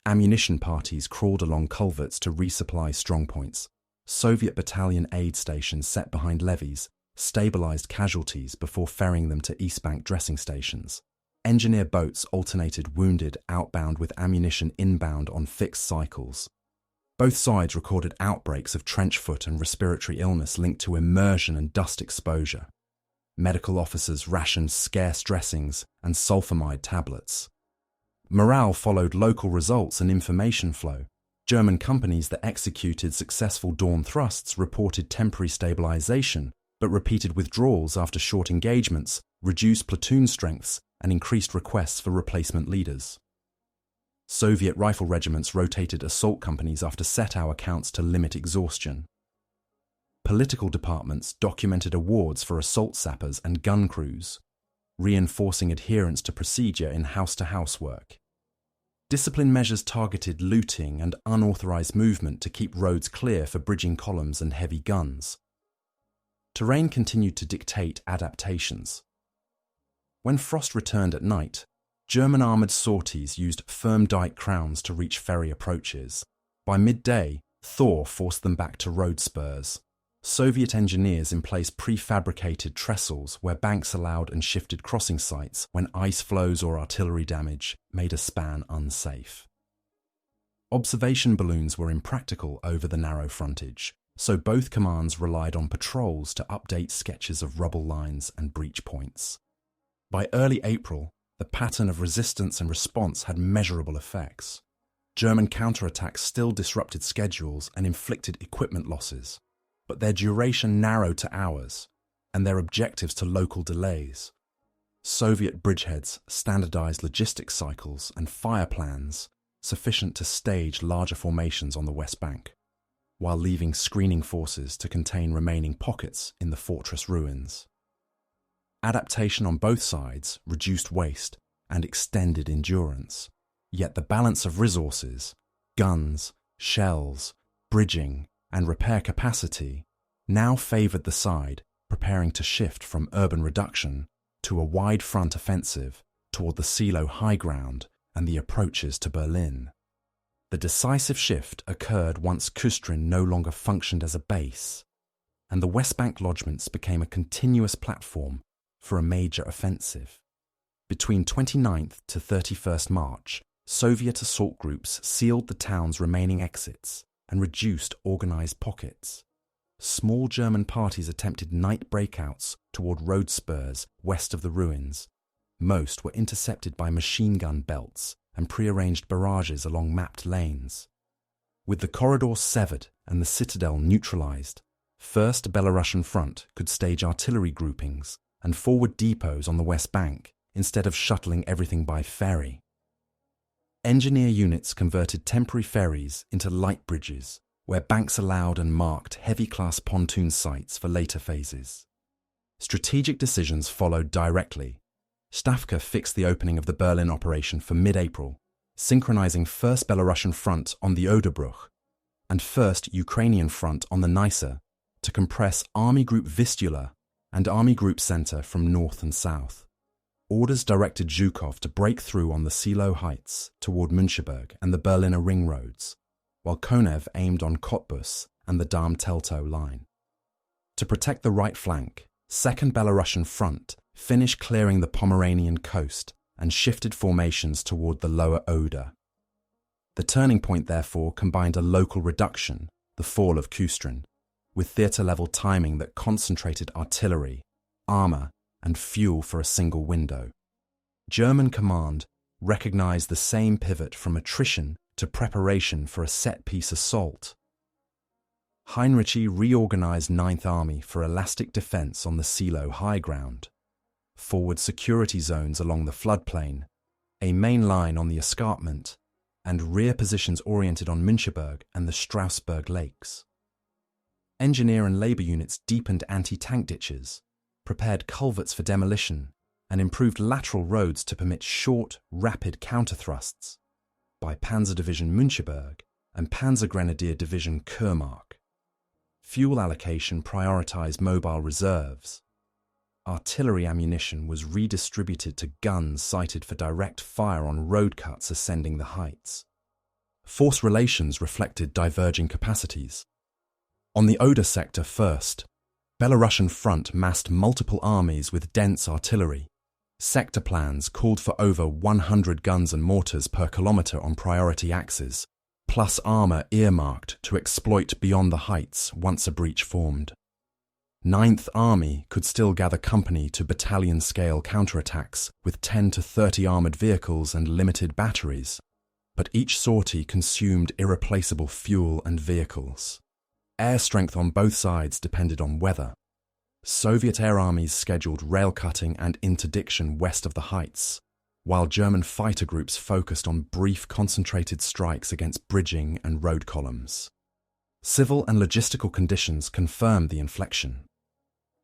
Ammunition parties crawled along culverts to resupply strongpoints. Soviet battalion aid stations set behind levees stabilized casualties before ferrying them to East Bank dressing stations. Engineer boats alternated wounded outbound with ammunition inbound on fixed cycles. Both sides recorded outbreaks of trench foot and respiratory illness linked to immersion and dust exposure. Medical officers rationed scarce dressings and sulfonamide tablets. Morale followed local results and information flow. German companies that executed successful dawn thrusts reported temporary stabilization, but repeated withdrawals after short engagements, reduced platoon strengths, and increased requests for replacement leaders. Soviet rifle regiments rotated assault companies after set-hour counts to limit exhaustion. Political departments documented awards for assault sappers and gun crews, reinforcing adherence to procedure in house-to-house work. Discipline measures targeted looting and unauthorized movement to keep roads clear for bridging columns and heavy guns. Terrain continued to dictate adaptations. When frost returned at night, German armoured sorties used firm dike crowns to reach ferry approaches. By midday, thaw forced them back to road spurs. Soviet engineers in place prefabricated trestles where banks allowed and shifted crossing sites when ice flows or artillery damage made a span unsafe. Observation balloons were impractical over the narrow frontage, so both commands relied on patrols to update sketches of rubble lines and breach points. By early April, the pattern of resistance and response had measurable effects. German counterattacks still disrupted schedules and inflicted equipment losses, but their duration narrowed to hours, and their objectives to local delays. Soviet bridgeheads standardized logistics cycles and fire plans sufficient to stage larger formations on the West Bank, while leaving screening forces to contain remaining pockets in the fortress ruins. Adaptation on both sides reduced waste and extended endurance, yet the balance of resources, guns, shells, bridging, and repair capacity now favoured the side preparing to shift from urban reduction to a wide front offensive toward the Silo high ground and the approaches to Berlin. The decisive shift occurred once Küstrin no longer functioned as a base, and the West Bank lodgements became a continuous platform for a major offensive. Between 29th to 31st March, Soviet assault groups sealed the town's remaining exits and reduced organised pockets. Small German parties attempted night breakouts toward road spurs west of the ruins. Most were intercepted by machine gun belts and prearranged barrages along mapped lanes. With the corridors severed and the citadel neutralised, First Belarusian Front could stage artillery groupings and forward depots on the West Bank instead of shuttling everything by ferry. Engineer units converted temporary ferries into light bridges, where banks allowed and marked heavy-class pontoon sites for later phases. Strategic decisions followed directly. Stavka fixed the opening of the Berlin operation for mid-April, synchronizing 1st Belarusian Front on the Oderbruch and 1st Ukrainian Front on the Neisse to compress Army Group Vistula and Army Group Center from north and south. Orders directed Zhukov to break through on the Silo Heights toward Müncheberg and the Berliner Ring roads, while Konev aimed on Cottbus and the Darm-Teltow line. To protect the right flank, 2nd Belarusian Front finished clearing the Pomeranian coast and shifted formations toward the lower Oder. The turning point, therefore, combined a local reduction, the fall of Küstrin, with theatre-level timing that concentrated artillery, armour, and fuel for a single window. German command recognised the same pivot from attrition to preparation for a set-piece assault. Heinrichi reorganised 9th Army for elastic defence on the Silo high ground, forward security zones along the floodplain, a main line on the escarpment, and rear positions oriented on Müncheberg and the Strausberg Lakes. Engineer and labour units deepened anti-tank ditches, prepared culverts for demolition, and improved lateral roads to permit short, rapid counter-thrusts by Panzer Division Müncheberg and Panzer Grenadier Division Kurmark. Fuel allocation prioritised mobile reserves. Artillery ammunition was redistributed to guns sighted for direct fire on road cuts ascending the heights. Force relations reflected diverging capacities. On the Oder sector first, Belarusian Front massed multiple armies with dense artillery. Sector plans called for over 100 guns and mortars per kilometre on priority axes, plus armour earmarked to exploit beyond the heights once a breach formed. Ninth Army could still gather company to battalion-scale counterattacks with 10 to 30 armoured vehicles and limited batteries, but each sortie consumed irreplaceable fuel and vehicles. Air strength on both sides depended on weather. Soviet air armies scheduled rail cutting and interdiction west of the heights, while German fighter groups focused on brief concentrated strikes against bridging and road columns. Civil and logistical conditions confirmed the inflection.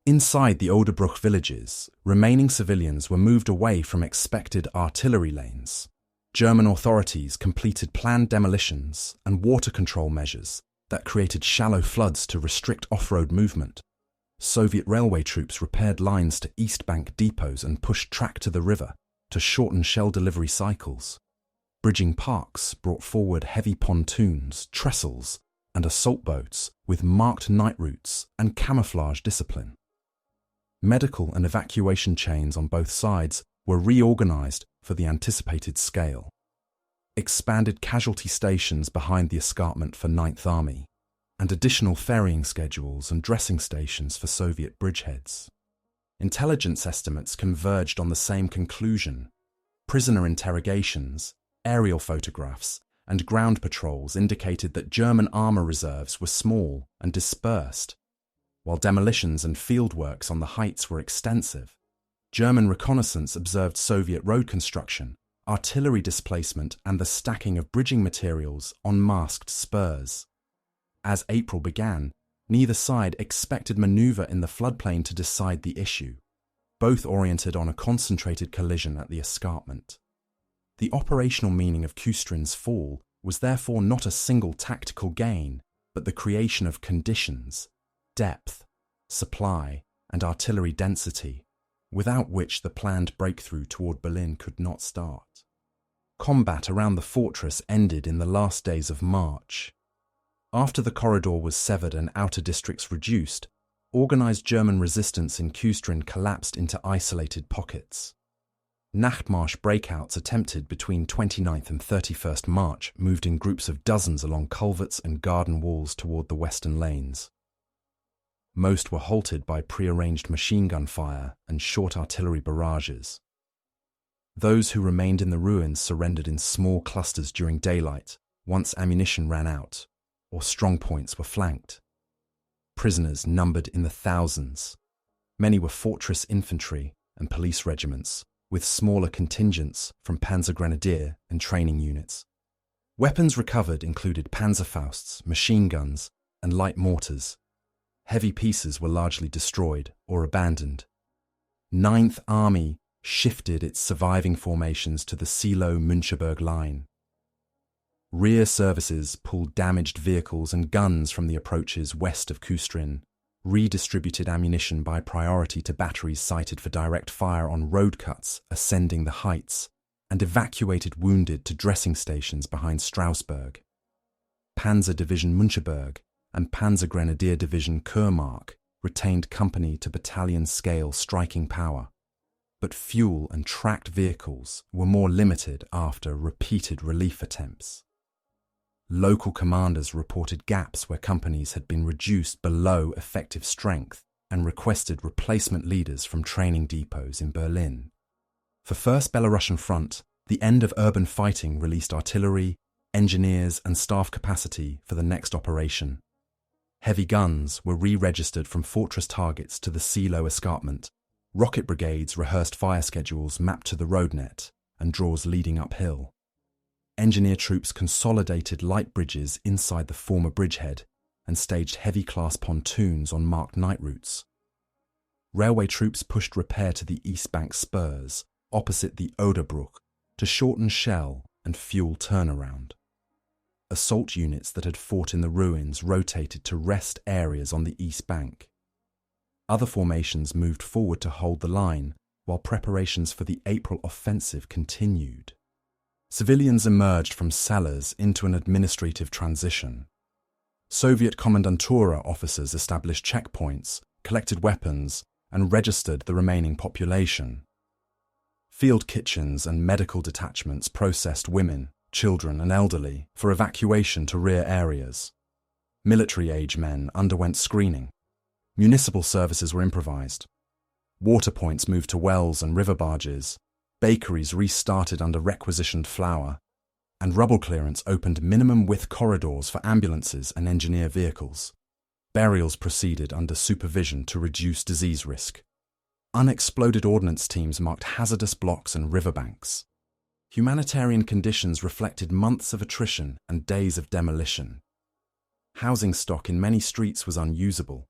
Inside the Oder villages, remaining civilians were moved away from expected artillery lanes. German authorities completed planned demolitions and water control measures that created shallow floods to restrict off-road movement. Soviet railway troops repaired lines to East Bank depots and pushed track to the river to shorten shell delivery cycles. Bridging parks brought forward heavy pontoons, trestles, and assault boats with marked night routes and camouflage discipline. Medical and evacuation chains on both sides were reorganized for the anticipated scale. Expanded casualty stations behind the escarpment for Ninth Army, and additional ferrying schedules and dressing stations for Soviet bridgeheads. Intelligence estimates converged on the same conclusion. Prisoner interrogations, aerial photographs, and ground patrols indicated that German armour reserves were small and dispersed. While demolitions and fieldworks on the heights were extensive, German reconnaissance observed Soviet road construction, artillery displacement, and the stacking of bridging materials on masked spurs. As April began, neither side expected manoeuvre in the floodplain to decide the issue, both oriented on a concentrated collision at the escarpment. The operational meaning of Küstrin's fall was therefore not a single tactical gain, but the creation of conditions, depth, supply, and artillery density, without which the planned breakthrough toward Berlin could not start. Combat around the fortress ended in the last days of March. After the corridor was severed and outer districts reduced, organised German resistance in Küstrin collapsed into isolated pockets. Nachtmarsch breakouts attempted between 29th and 31st March moved in groups of dozens along culverts and garden walls toward the western lanes. Most were halted by prearranged machine gun fire and short artillery barrages. Those who remained in the ruins surrendered in small clusters during daylight, once ammunition ran out, or strong points were flanked. Prisoners numbered in the thousands. Many were fortress infantry and police regiments, with smaller contingents from Panzer Grenadier and training units. Weapons recovered included Panzerfausts, machine guns, and light mortars. Heavy pieces were largely destroyed or abandoned. Ninth Army shifted its surviving formations to the Seelow-Müncheberg line. Rear services pulled damaged vehicles and guns from the approaches west of Küstrin, redistributed ammunition by priority to batteries sited for direct fire on road cuts ascending the heights, and evacuated wounded to dressing stations behind Strausberg. Panzer Division Müncheberg and Panzer Grenadier Division Kurmark retained company to battalion-scale striking power, but fuel and tracked vehicles were more limited after repeated relief attempts. Local commanders reported gaps where companies had been reduced below effective strength and requested replacement leaders from training depots in Berlin. For First Belarusian Front, the end of urban fighting released artillery, engineers, and staff capacity for the next operation. Heavy guns were re-registered from fortress targets to the Seelow escarpment. Rocket brigades rehearsed fire schedules mapped to the road net and draws leading uphill. Engineer troops consolidated light bridges inside the former bridgehead and staged heavy-class pontoons on marked night routes. Railway troops pushed repair to the East Bank spurs, opposite the Oder to shorten shell and fuel turnaround. Assault units that had fought in the ruins rotated to rest areas on the East Bank. Other formations moved forward to hold the line, while preparations for the April offensive continued. Civilians emerged from cellars into an administrative transition. Soviet Kommandantura officers established checkpoints, collected weapons, and registered the remaining population. Field kitchens and medical detachments processed women, children, and elderly for evacuation to rear areas. Military-age men underwent screening. Municipal services were improvised. Water points moved to wells and river barges, bakeries restarted under requisitioned flour, and rubble clearance opened minimum-width corridors for ambulances and engineer vehicles. Burials proceeded under supervision to reduce disease risk. Unexploded ordnance teams marked hazardous blocks and riverbanks. Humanitarian conditions reflected months of attrition and days of demolition. Housing stock in many streets was unusable.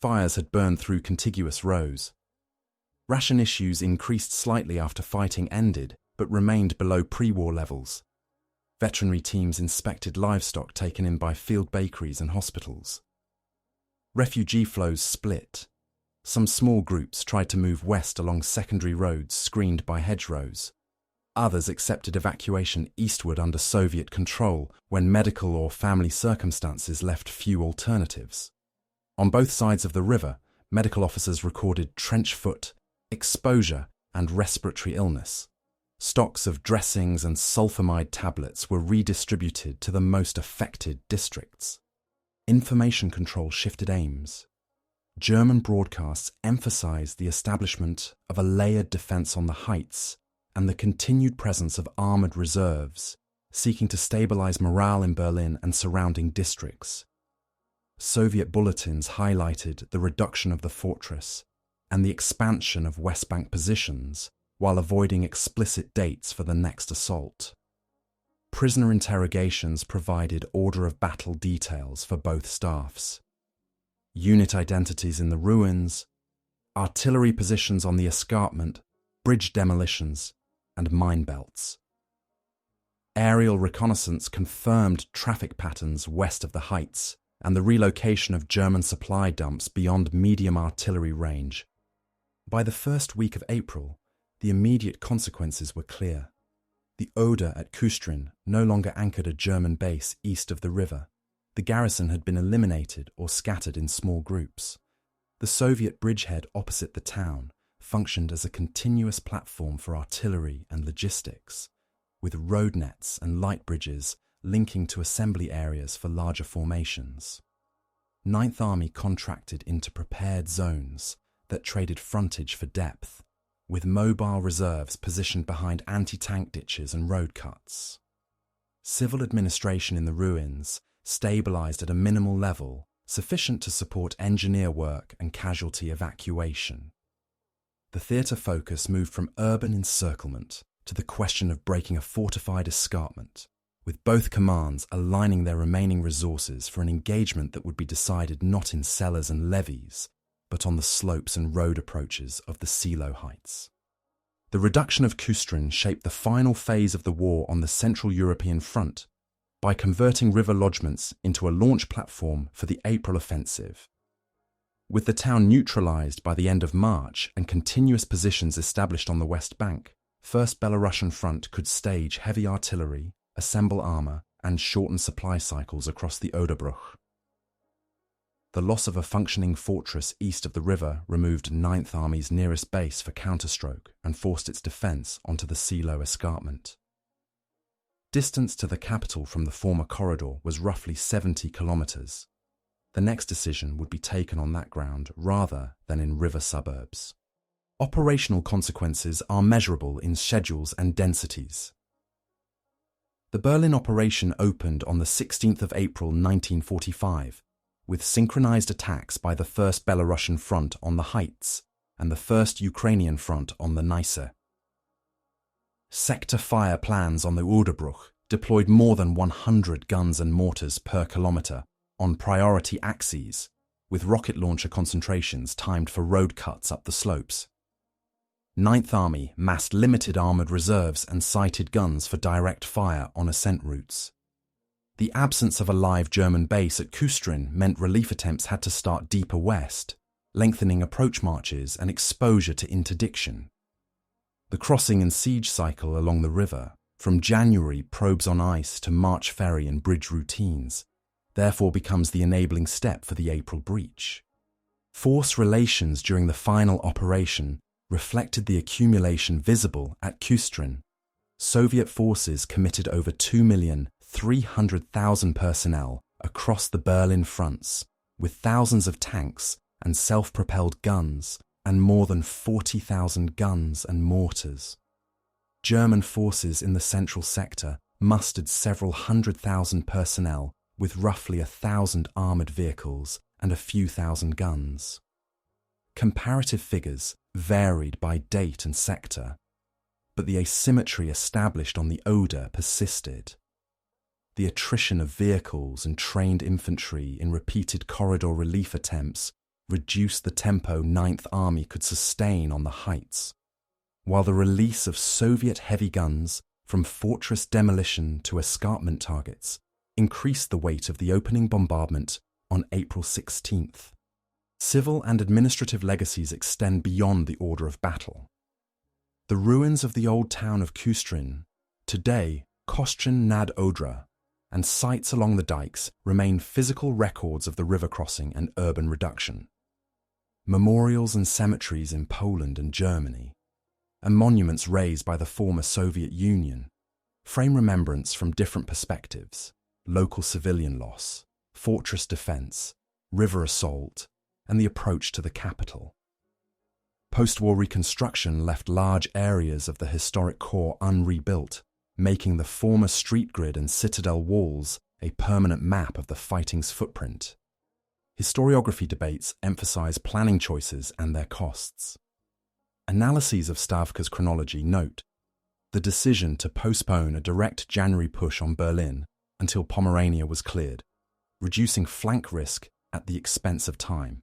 Fires had burned through contiguous rows. Ration issues increased slightly after fighting ended, but remained below pre-war levels. Veterinary teams inspected livestock taken in by field bakeries and hospitals. Refugee flows split. Some small groups tried to move west along secondary roads screened by hedgerows. Others accepted evacuation eastward under Soviet control when medical or family circumstances left few alternatives. On both sides of the river, medical officers recorded trench foot, exposure, and respiratory illness. Stocks of dressings and sulfonamide tablets were redistributed to the most affected districts. Information control shifted aims. German broadcasts emphasized the establishment of a layered defense on the heights and the continued presence of armored reserves, seeking to stabilize morale in Berlin and surrounding districts. Soviet bulletins highlighted the reduction of the fortress and the expansion of West Bank positions, while avoiding explicit dates for the next assault. Prisoner interrogations provided order of battle details for both staffs. Unit identities in the ruins, artillery positions on the escarpment, bridge demolitions, and mine belts. Aerial reconnaissance confirmed traffic patterns west of the heights and the relocation of German supply dumps beyond medium artillery range. By the first week of April, the immediate consequences were clear. The Oder at Küstrin no longer anchored a German base east of the river. The garrison had been eliminated or scattered in small groups. The Soviet bridgehead opposite the town functioned as a continuous platform for artillery and logistics, with road nets and light bridges linking to assembly areas for larger formations. Ninth Army contracted into prepared zones that traded frontage for depth, with mobile reserves positioned behind anti-tank ditches and road cuts. Civil administration in the ruins stabilized at a minimal level, sufficient to support engineer work and casualty evacuation. The theatre focus moved from urban encirclement to the question of breaking a fortified escarpment, with both commands aligning their remaining resources for an engagement that would be decided not in cellars and levees, but on the slopes and road approaches of the Silo Heights. The reduction of Küstrin shaped the final phase of the war on the Central European front by converting river lodgements into a launch platform for the April offensive. With the town neutralized by the end of March and continuous positions established on the West Bank, First Belarusian Front could stage heavy artillery, assemble armor, and shorten supply cycles across the Oderbruch. The loss of a functioning fortress east of the river removed Ninth Army's nearest base for counterstroke and forced its defense onto the Silo escarpment. Distance to the capital from the former corridor was roughly 70 kilometers. The next decision would be taken on that ground rather than in river suburbs. Operational consequences are measurable in schedules and densities. The Berlin operation opened on the 16th of April 1945, with synchronized attacks by the 1st Belarusian Front on the Heights and the 1st Ukrainian Front on the Neisse. Sector fire plans on the Oderbruch deployed more than 100 guns and mortars per kilometre on priority axes, with rocket launcher concentrations timed for road cuts up the slopes. Ninth Army massed limited armoured reserves and sighted guns for direct fire on ascent routes. The absence of a live German base at Küstrin meant relief attempts had to start deeper west, lengthening approach marches and exposure to interdiction. The crossing and siege cycle along the river, from January probes on ice to March ferry and bridge routines, therefore becomes the enabling step for the April breach. Force relations during the final operation reflected the accumulation visible at Küstrin. Soviet forces committed over 2,300,000 personnel across the Berlin fronts, with thousands of tanks and self-propelled guns, and more than 40,000 guns and mortars. German forces in the central sector mustered several 100,000 personnel with roughly 1,000 armoured vehicles and a few thousand guns. Comparative figures varied by date and sector, but the asymmetry established on the Oder persisted. The attrition of vehicles and trained infantry in repeated corridor relief attempts reduced the tempo Ninth Army could sustain on the heights, while the release of Soviet heavy guns from fortress demolition to escarpment targets increased the weight of the opening bombardment on April 16th. Civil and administrative legacies extend beyond the order of battle. The ruins of the old town of Küstrin, today Küstrin nad Oder, and sites along the dikes remain physical records of the river crossing and urban reduction. Memorials and cemeteries in Poland and Germany, and monuments raised by the former Soviet Union, frame remembrance from different perspectives: local civilian loss, fortress defense, river assault, and the approach to the capital. Post-war reconstruction left large areas of the historic core unrebuilt, making the former street grid and citadel walls a permanent map of the fighting's footprint. Historiography debates emphasize planning choices and their costs. Analyses of Stavka's chronology note the decision to postpone a direct January push on Berlin until Pomerania was cleared, reducing flank risk at the expense of time.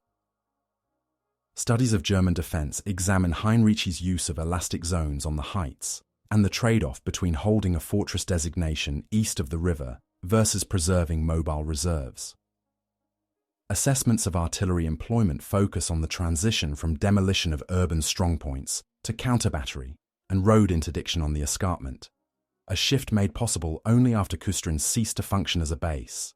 Studies of German defense examine Heinrich's use of elastic zones on the heights and the trade-off between holding a fortress designation east of the river versus preserving mobile reserves. Assessments of artillery employment focus on the transition from demolition of urban strongpoints to counter-battery and road interdiction on the escarpment, a shift made possible only after Küstrin ceased to function as a base.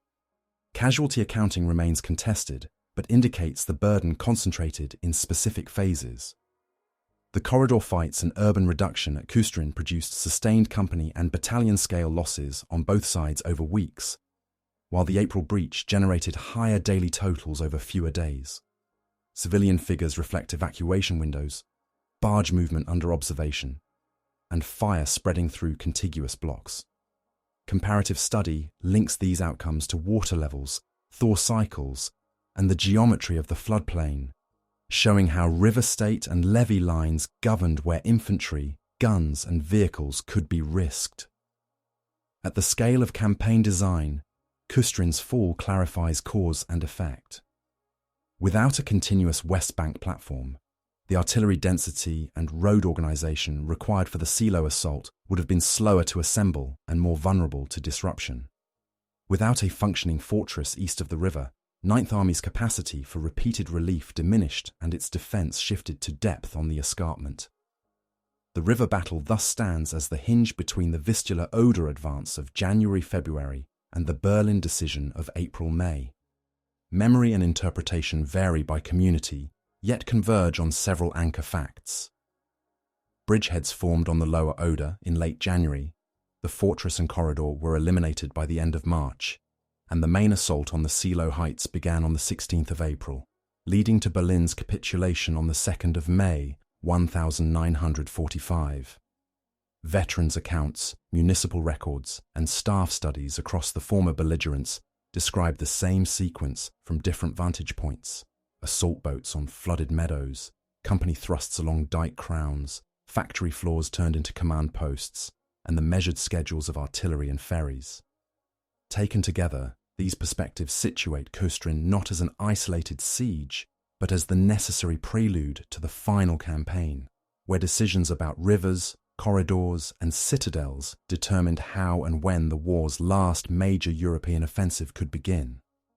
Casualty accounting remains contested, but indicates the burden concentrated in specific phases. The corridor fights and urban reduction at Küstrin produced sustained company and battalion-scale losses on both sides over weeks, while the April breach generated higher daily totals over fewer days. Civilian figures reflect evacuation windows, barge movement under observation, and fire spreading through contiguous blocks. Comparative study links these outcomes to water levels, thaw cycles, and the geometry of the floodplain, showing how river state and levee lines governed where infantry, guns, and vehicles could be risked. At the scale of campaign design, Küstrin's fall clarifies cause and effect. Without a continuous West Bank platform, the artillery density and road organisation required for the Silo assault would have been slower to assemble and more vulnerable to disruption. Without a functioning fortress east of the river, Ninth Army's capacity for repeated relief diminished and its defence shifted to depth on the escarpment. The river battle thus stands as the hinge between the Vistula-Oder advance of January-February and the Berlin decision of April-May. Memory and interpretation vary by community, yet converge on several anchor facts. Bridgeheads formed on the lower Oder in late January, the fortress and corridor were eliminated by the end of March, and the main assault on the Silo Heights began on the 16th of April, leading to Berlin's capitulation on the 2nd of May, 1945. Veterans' accounts, municipal records, and staff studies across the former belligerents describe the same sequence from different vantage points: assault boats on flooded meadows, company thrusts along dike crowns, factory floors turned into command posts, and the measured schedules of artillery and ferries. Taken together, these perspectives situate Küstrin not as an isolated siege, but as the necessary prelude to the final campaign, where decisions about rivers, corridors, and citadels determined how and when the war's last major European offensive could begin.